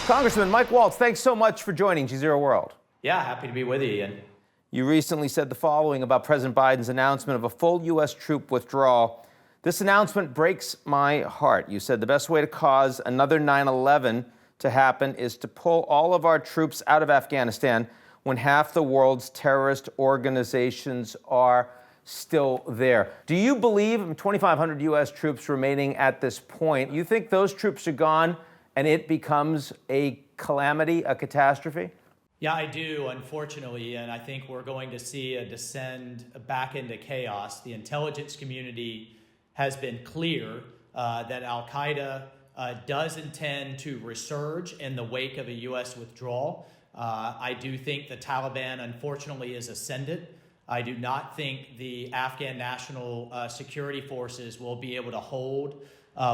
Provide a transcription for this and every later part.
Congressman Mike Waltz, thanks so much for joining GZERO World. Yeah, happy to be with you, Ian. You recently said the following about President Biden's announcement of a full U.S. troop withdrawal. This announcement breaks my heart. You said the best way to cause another 9/11 to happen is to pull all of our troops out of Afghanistan when half the world's terrorist organizations are still there. Do you believe 2,500 U.S. troops remaining at this point, you think those troops are gone and it becomes a calamity, a catastrophe? Yeah, I do, unfortunately, and I think we're going to see a descend back into chaos. The intelligence community has been clear that al-Qaeda does intend to resurge in the wake of a U.S. withdrawal. I do think the Taliban, unfortunately, is ascendant. I do not think the Afghan National Security Forces will be able to hold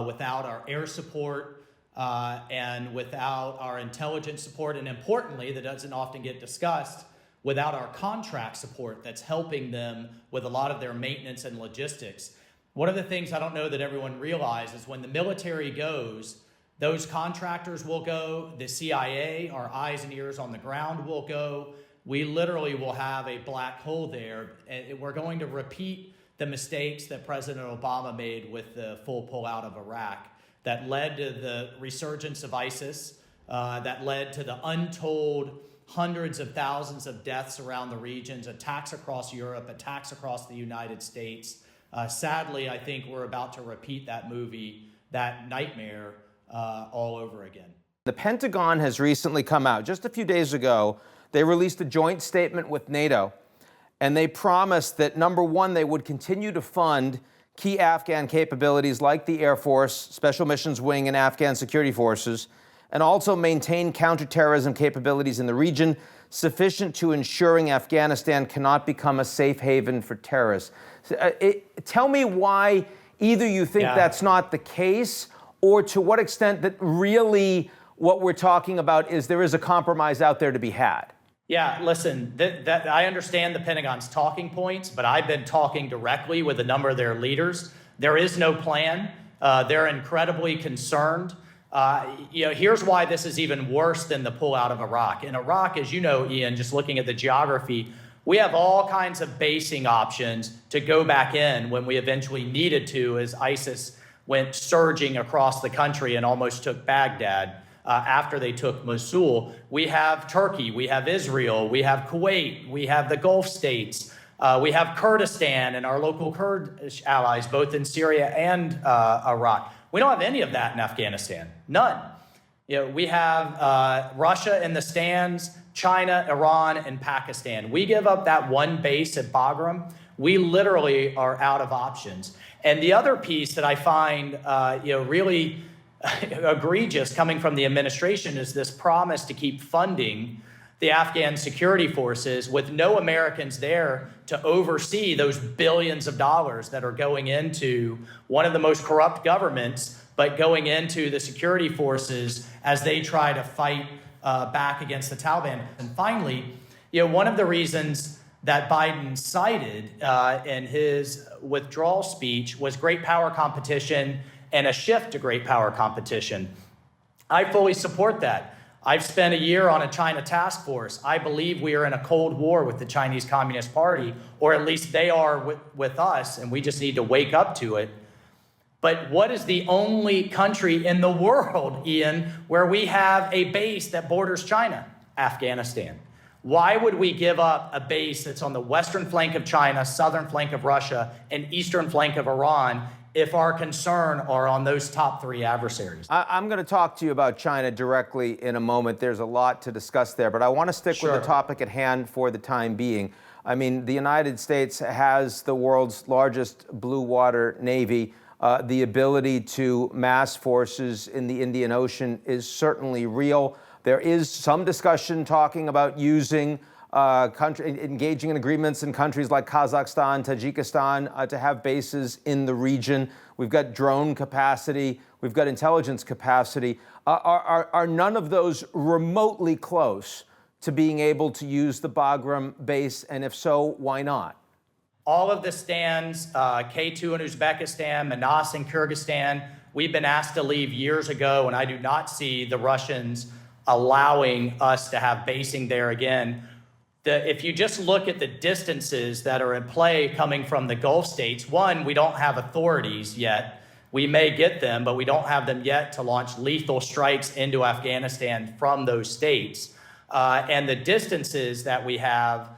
without our air support and without our intelligence support, and importantly, that doesn't often get discussed, without our contract support that's helping them with a lot of their maintenance and logistics. One of the things I don't know that everyone realizes, when the military goes, those contractors will go, the CIA, our eyes and ears on the ground, will go. We literally will have a black hole there, and we're going to repeat the mistakes that President Obama made with the full pullout of Iraq that led to the resurgence of ISIS, that led to the untold hundreds of thousands of deaths around the regions, attacks across Europe, attacks across the United States. Sadly, I think we're about to repeat that movie, that nightmare, all over again. The Pentagon has recently come out. Just a few days ago, they released a joint statement with NATO, and they promised that, number one, they would continue to fund key Afghan capabilities like the Air Force, Special Missions Wing, and Afghan security forces, and also maintain counterterrorism capabilities in the region sufficient to ensuring Afghanistan cannot become a safe haven for terrorists. Tell me why either you think that's not the case, or to what extent that really what we're talking about is there is a compromise out there to be had. Yeah, listen, that I understand the Pentagon's talking points, but I've been talking directly with a number of their leaders. There is no plan. They're incredibly concerned. Here's why this is even worse than the pullout of Iraq. In Iraq, as you know, Ian, just looking at the geography, we have all kinds of basing options to go back in when we eventually needed to, as ISIS went surging across the country and almost took Baghdad. After they took Mosul. We have Turkey, we have Israel, we have Kuwait, we have the Gulf states, we have Kurdistan and our local Kurdish allies, both in Syria and Iraq. We don't have any of that in Afghanistan, none. We have Russia in the stands, China, Iran, and Pakistan. We give up that one base at Bagram, we literally are out of options. And the other piece that I find really egregious coming from the administration is this promise to keep funding the Afghan security forces with no Americans there to oversee those billions of dollars that are going into one of the most corrupt governments, but going into the security forces as they try to fight back against the Taliban. And finally, one of the reasons that Biden cited in his withdrawal speech was great power competition and a shift to great power competition. I fully support that. I've spent a year on a China task force. I believe we are in a Cold War with the Chinese Communist Party, or at least they are with us, and we just need to wake up to it. But what is the only country in the world, Ian, where we have a base that borders China? Afghanistan. Why would we give up a base that's on the western flank of China, southern flank of Russia, and eastern flank of Iran if our concern are on those top three adversaries? I'm going to talk to you about China directly in a moment. There's a lot to discuss there, but I want to stick with the topic at hand for the time being. I mean, the United States has the world's largest blue water navy. The ability to mass forces in the Indian Ocean is certainly real. There is some discussion talking about using engaging in agreements in countries like Kazakhstan, Tajikistan to have bases in the region. We've got drone capacity. We've got intelligence capacity. Are none of those remotely close to being able to use the Bagram base? And if so, why not? All of the stands, K2 in Uzbekistan, Manas in Kyrgyzstan, we've been asked to leave years ago, and I do not see the Russians allowing us to have basing there again. If you just look at the distances that are in play coming from the Gulf states, one, we don't have authorities yet. We may get them, but we don't have them yet to launch lethal strikes into Afghanistan from those states. And the distances that we have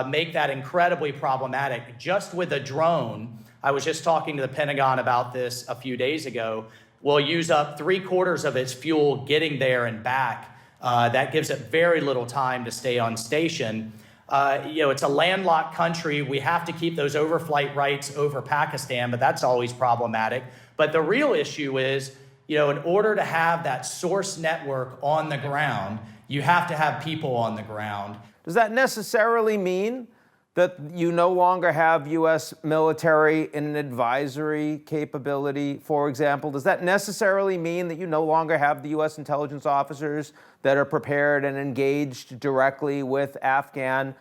make that incredibly problematic. Just with a drone, I was just talking to the Pentagon about this a few days ago, will use up 3/4 of its fuel getting there and back. That gives it very little time to stay on station. It's a landlocked country. We have to keep those overflight rights over Pakistan, but that's always problematic. But the real issue is, in order to have that source network on the ground, you have to have people on the ground. Does that necessarily mean that you no longer have U.S. military in an advisory capability, for example? Does that necessarily mean that you no longer have the U.S. intelligence officers that are prepared and engaged directly with Afghan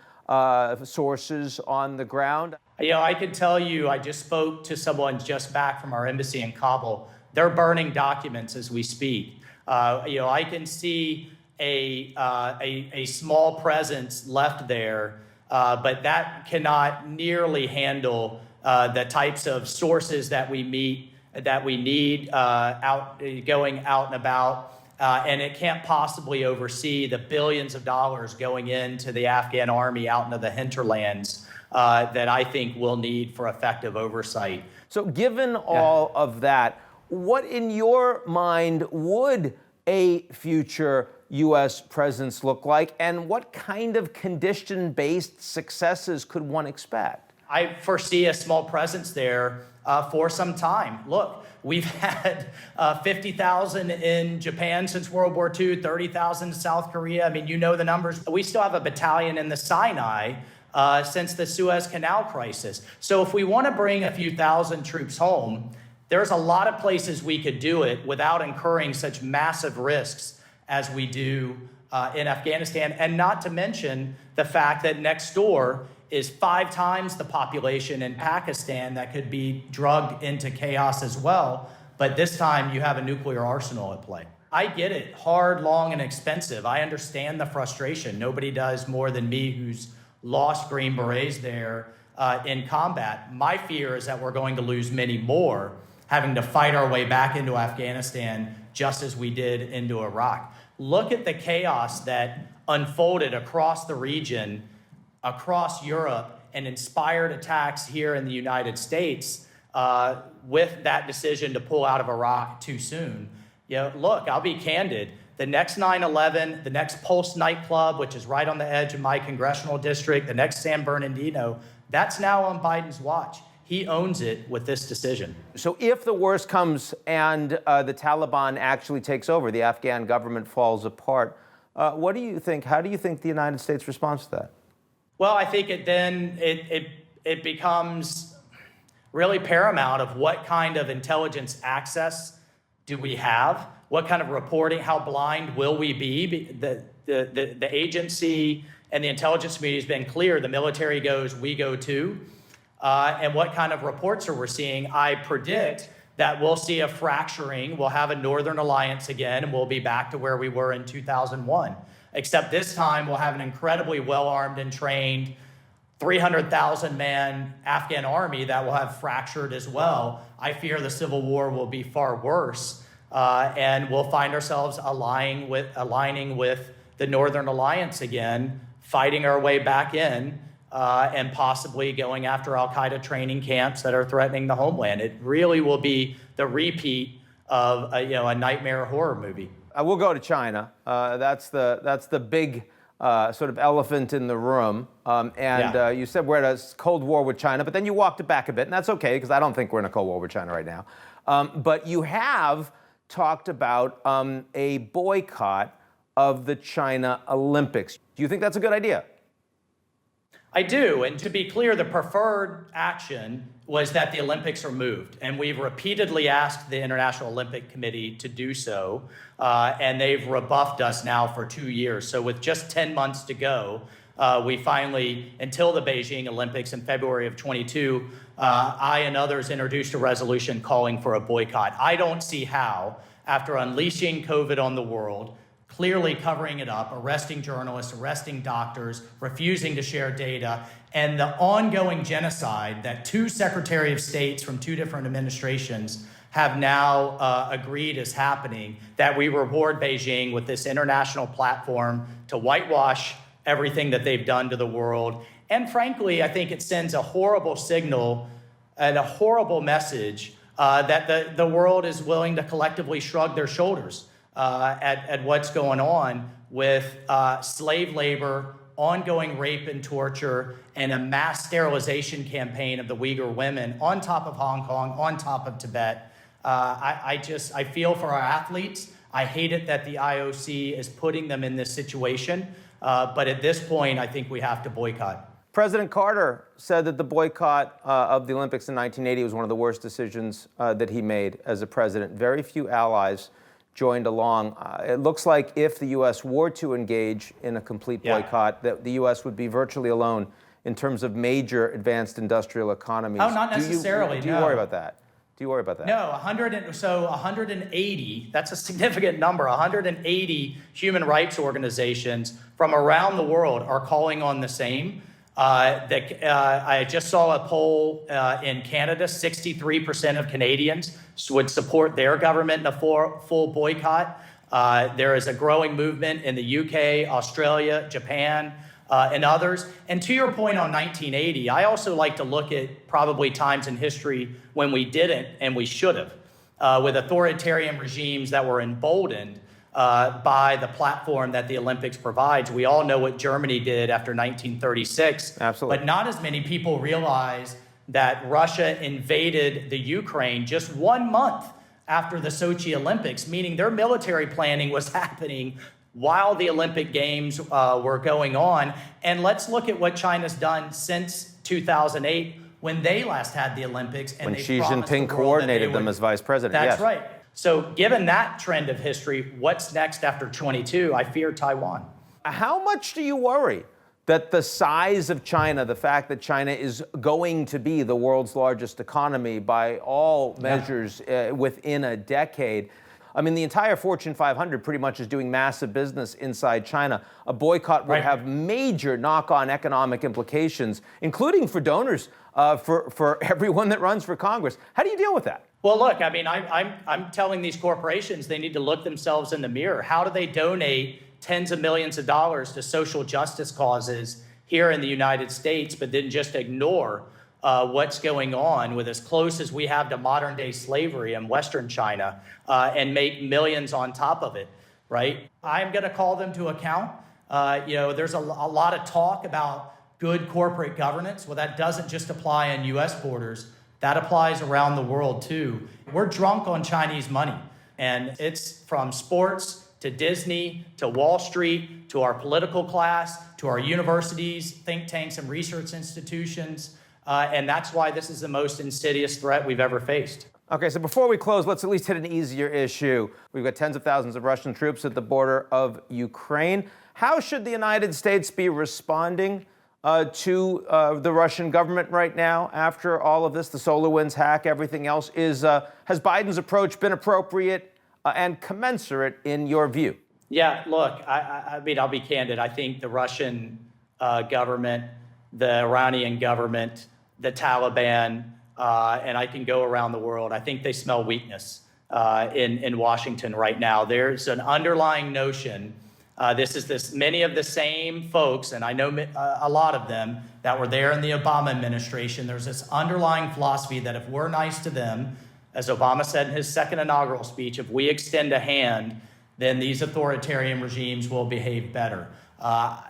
sources on the ground? I can tell you, I just spoke to someone just back from our embassy in Kabul. They're burning documents as we speak. I can see a small presence left there, but that cannot nearly handle the types of sources that we need going out and about. And it can't possibly oversee the billions of dollars going into the Afghan army out into the hinterlands that I think we'll need for effective oversight. So given all of that, what in your mind would a future U.S. presence look like, and what kind of condition-based successes could one expect? I foresee a small presence there for some time. Look, we've had 50,000 in Japan since World War II, 30,000 in South Korea. I mean, you know the numbers. We still have a battalion in the Sinai since the Suez Canal crisis. So if we want to bring a few thousand troops home, there's a lot of places we could do it without incurring such massive risks as we do in Afghanistan, and not to mention the fact that next door is 5 times the population in Pakistan that could be drugged into chaos as well, but this time you have a nuclear arsenal at play. I get it, hard, long, and expensive. I understand the frustration. Nobody does more than me who's lost Green Berets there in combat. My fear is that we're going to lose many more, having to fight our way back into Afghanistan just as we did into Iraq. Look at the chaos that unfolded across the region, across Europe, and inspired attacks here in the United States with that decision to pull out of Iraq too soon. Look, I'll be candid. The next 9/11, the next Pulse nightclub, which is right on the edge of my congressional district, the next San Bernardino, that's now on Biden's watch. He owns it with this decision. So if the worst comes and the Taliban actually takes over, the Afghan government falls apart, what do you think? How do you think the United States responds to that? Well, I think it becomes really paramount of what kind of intelligence access do we have? What kind of reporting? How blind will we be? The agency and the intelligence community has been clear. The military goes, we go too. And what kind of reports are we seeing? I predict that we'll see a fracturing. We'll have a Northern Alliance again, and we'll be back to where we were in 2001. Except this time, we'll have an incredibly well-armed and trained 300,000-man Afghan army that will have fractured as well. I fear the civil war will be far worse, and we'll find ourselves aligning with the Northern Alliance again, fighting our way back in, and possibly going after al-Qaeda training camps that are threatening the homeland. It really will be the repeat of a nightmare horror movie. We'll go to China. That's the big sort of elephant in the room. You said we're at a Cold War with China, but then you walked it back a bit, and that's okay, because I don't think we're in a Cold War with China right now. But you have talked about a boycott of the China Olympics. Do you think that's a good idea? I do, and to be clear, the preferred action was that the Olympics are moved, and we've repeatedly asked the International Olympic Committee to do so, and they've rebuffed us now for 2 years. So with just 10 months to go, we finally, until the Beijing Olympics in February of 22, I and others introduced a resolution calling for a boycott. I don't see how, after unleashing COVID on the world, clearly covering it up, arresting journalists, arresting doctors, refusing to share data, and the ongoing genocide that two Secretary of States from two different administrations have now agreed is happening, that we reward Beijing with this international platform to whitewash everything that they've done to the world. And frankly, I think it sends a horrible signal and a horrible message that the world is willing to collectively shrug their shoulders at what's going on with slave labor, ongoing rape and torture, and a mass sterilization campaign of the Uyghur women on top of Hong Kong, on top of Tibet. I feel for our athletes. I hate it that the IOC is putting them in this situation. But at this point, I think we have to boycott. President Carter said that the boycott of the Olympics in 1980 was one of the worst decisions that he made as a president. Very few allies joined along. It looks like if the U.S. were to engage in a complete boycott, that the U.S. would be virtually alone in terms of major advanced industrial economies. Oh, not necessarily. Do you worry about that? Do you worry about that? No, 180, that's a significant number. 180 human rights organizations from around the world are calling on the same. I just saw a poll in Canada, 63% of Canadians would support their government in a full boycott. There is a growing movement in the UK, Australia, Japan, and others. And to your point on 1980, I also like to look at probably times in history when we didn't and we should have, with authoritarian regimes that were emboldened by the platform that the Olympics provides. We all know what Germany did after 1936. Absolutely. But not as many people realize that Russia invaded the Ukraine just 1 month after the Sochi Olympics, meaning their military planning was happening while the Olympic Games were going on. And let's look at what China's done since 2008 when they last had the Olympics. And when Xi Jinping coordinated them as vice president. That's right. So given that trend of history, what's next after 22? I fear Taiwan. How much do you worry that the size of China, the fact that China is going to be the world's largest economy by all measures within a decade? I mean, the entire Fortune 500 pretty much is doing massive business inside China. A boycott would have major knock-on economic implications, including for donors, for everyone that runs for Congress. How do you deal with that? Well, look, I mean, I'm telling these corporations they need to look themselves in the mirror. How do they donate tens of millions of dollars to social justice causes here in the United States, but then just ignore what's going on with as close as we have to modern day slavery in Western China and make millions on top of it, right? I'm going to call them to account. There's a lot of talk about good corporate governance. Well, that doesn't just apply in U.S. borders. That applies around the world too. We're drunk on Chinese money, and it's from sports to Disney to Wall Street to our political class to our universities, think tanks, and research institutions. And that's why this is the most insidious threat we've ever faced. Okay, so before we close, let's at least hit an easier issue. We've got tens of thousands of Russian troops at the border of Ukraine. How should the United States be responding to the Russian government right now after all of this, the SolarWinds hack, everything else? Has Biden's approach been appropriate and commensurate in your view? Yeah, look, I mean, I'll be candid. I think the Russian government, the Iranian government, the Taliban, and I can go around the world, I think they smell weakness in Washington right now. There's an underlying notion. Many of the same folks, and I know a lot of them that were there in the Obama administration. There's this underlying philosophy that if we're nice to them, as Obama said in his second inaugural speech, if we extend a hand, then these authoritarian regimes will behave better.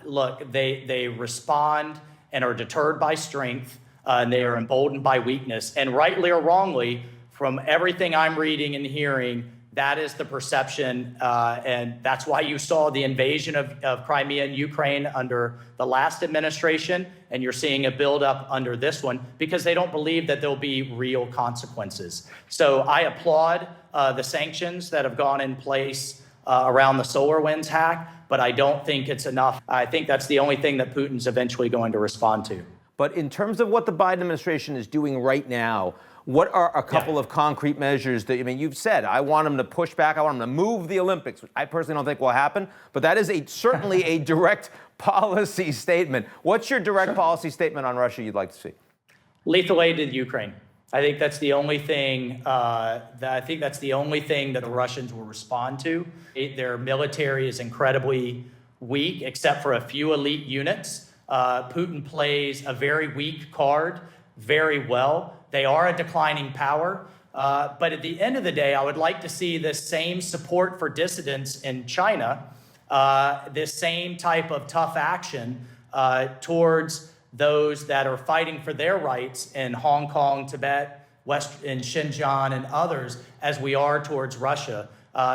Look, they respond and are deterred by strength, and they are emboldened by weakness. And rightly or wrongly, from everything I'm reading and hearing, that is the perception, and that's why you saw the invasion of Crimea and Ukraine under the last administration, and you're seeing a buildup under this one, because they don't believe that there'll be real consequences. So I applaud the sanctions that have gone in place around the SolarWinds hack, but I don't think it's enough. I think that's the only thing that Putin's eventually going to respond to. But in terms of what the Biden administration is doing right now, What are a couple of concrete measures that, I mean, you've said, I want them to push back, I want them to move the Olympics, which I personally don't think will happen, but that is certainly a direct policy statement. What's your direct policy statement on Russia you'd like to see? Lethal aid to Ukraine. I think that's the only thing. that the Russians will respond to. Their military is incredibly weak, except for a few elite units. Putin plays a very weak card very well. They are a declining power. But at the end of the day, I would like to see this same support for dissidents in China, this same type of tough action towards those that are fighting for their rights in Hong Kong, Tibet, in Xinjiang, and others, as we are towards Russia.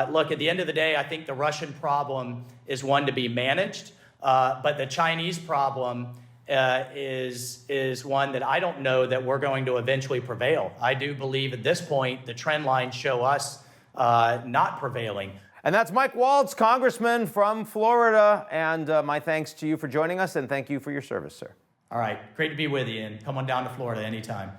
Look, at the end of the day, I think the Russian problem is one to be managed, but the Chinese problem is one that I don't know that we're going to eventually prevail. I do believe at this point the trend lines show us not prevailing. And that's Mike Waltz, Congressman from Florida. And my thanks to you for joining us, and thank you for your service, sir. All right, great to be with you, and come on down to Florida anytime.